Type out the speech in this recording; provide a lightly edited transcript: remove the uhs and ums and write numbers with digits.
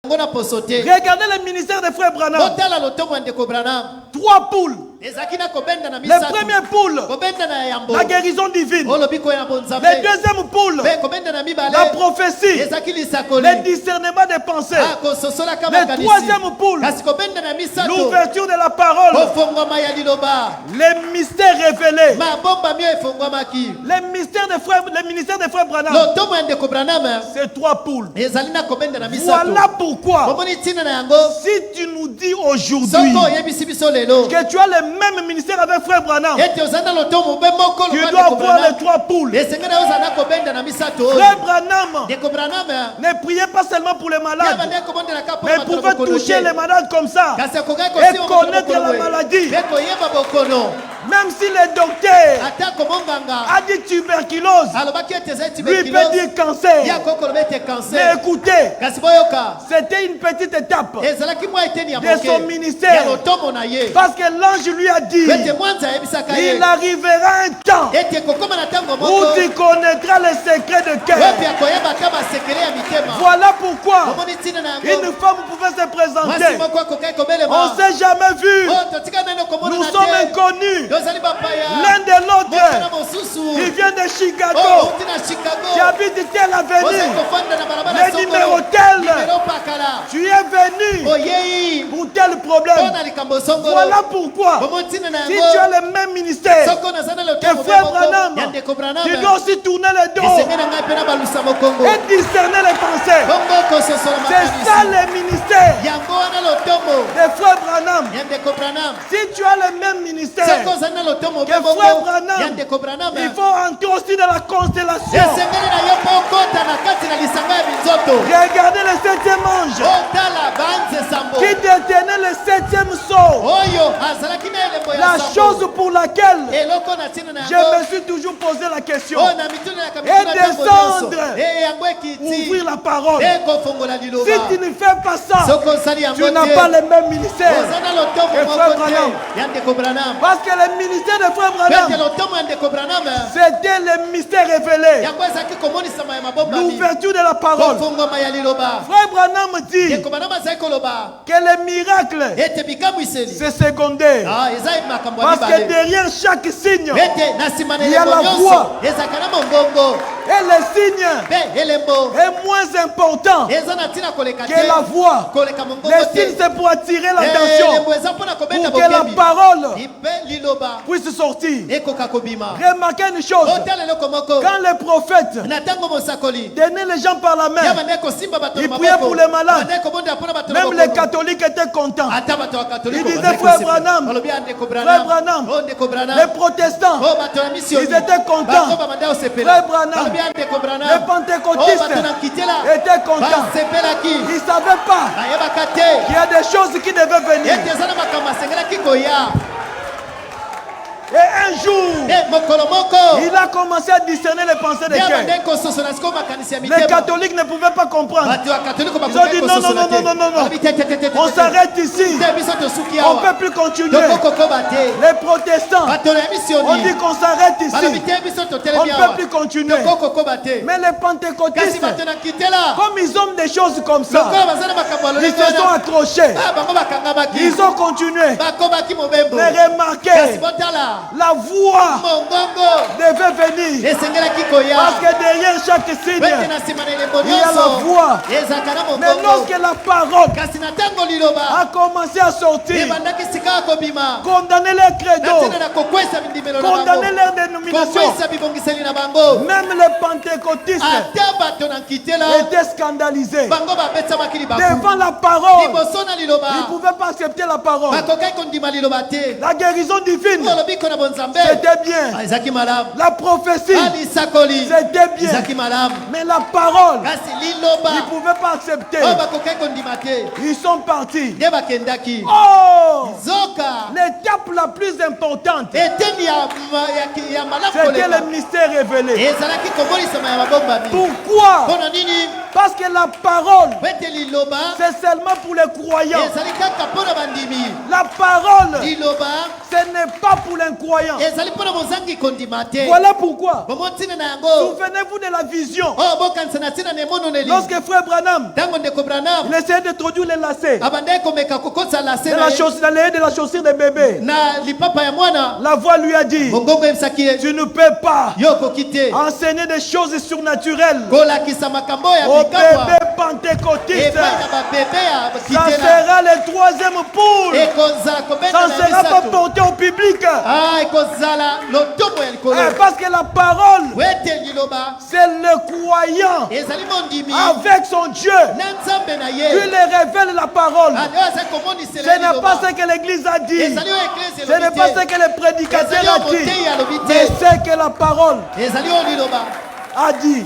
Regardez le ministère des frères Branham. 3 poules. La première poule, la guérison divine. La deuxième poule, la prophétie, le discernement des pensées. La troisième poule, l'ouverture de la parole. Les mystères révélés. Le ministère des frères Branham, c'est 3 poules. Voilà pourquoi, si tu nous dis aujourd'hui que tu as le même ministère avec frère Branham, tu dois avoir les 3 poules. Frère Branham ne priait pas seulement pour les malades, mais il pouvait toucher les malades comme ça et connaître la maladie. Même si le docteur a dit tuberculose, lui peut dire cancer. Mais écoutez, c'était une petite étape de son ministère. Parce que l'ange lui a dit, il arrivera un temps où tu connaîtras les secrets de cœur. Voilà pourquoi une femme pouvait se présenter. On ne s'est jamais vu. Nous sommes inconnus l'un de l'autre. Il vient de Chicago. Tu habites telle avenue, le numéro tel. Tu es venu pour tel problème. Voilà pourquoi, si tu as le même ministère que frère Branham, tu dois aussi tourner le dos et discerner les pensées. C'est ça le ministère de frère Branham. Si tu as le même ministère que frère Branham, il faut entrer aussi dans la constellation. Regardez le 7e ange qui détenait le 7e sceau. La chose pour laquelle je me suis toujours posé la question est descendre, ouvrir la parole. Si tu ne fais pas ça, tu n'as pas le même ministère que frère Branham. Parce que le ministère de frère Branham, c'était le mystère révélé, l'ouverture de la parole. Frère Branham dit que le miracle, c'est secondaire. Parce que derrière chaque signe, il y a la voix. Et le signe est moins important que la voix. Le signe, c'est pour attirer l'attention, pour que la parole puisse sortir. Remarquez une chose, quand les prophètes tenaient les gens par la main, ils priaient pour les malades. Même les catholiques étaient contents. Ils disaient frère Branham, les protestants, ils étaient contents. Frère Branham, les pentecôtistes étaient contents. Ils ne savaient pas qu'il y a des choses qui devaient venir. Et un jour, il a commencé à discerner les pensées des cœurs. Les catholiques ne pouvaient pas comprendre. Ils ont dit non, on s'arrête ici. On ne peut plus continuer. Les protestants ont dit qu'on s'arrête ici. On ne peut plus continuer. Mais les pentecôtistes, comme ils ont des choses comme ça, ils se sont accrochés. Ils ont continué. Mais remarquez, la voix devait venir. Parce que derrière chaque signe, il y a la voix. Mais lorsque la parole a commencé à sortir, condamner leur credo, condamner leur dénomination, même les pentecôtistes étaient scandalisés devant la parole. Ils ne pouvaient pas accepter la parole. La guérison divine, c'était bien. La prophétie, c'était bien. Mais la parole, ils ne pouvaient pas accepter. Ils sont partis. Oh, l'étape la plus importante, c'était le mystère révélé. Pourquoi? Parce que la parole, c'est seulement pour les croyants. La parole, Ce n'est pas pour l'incroyant. Voilà pourquoi. Souvenez-vous de la vision. Lorsque frère Branham, il essayait d'introduire les lacets de la chaussure des bébés. La voix lui a dit, tu ne peux pas enseigner des choses surnaturelles au bébé pentecôtiste. Ça sera le troisième poule. Ça ne sera pas porté au public. Parce que la parole, c'est le croyant avec son Dieu qui lui révèle la parole. Ce n'est pas ce que l'église a dit. Ce n'est pas ce que le prédicateur a dit. Mais c'est que la parole a dit.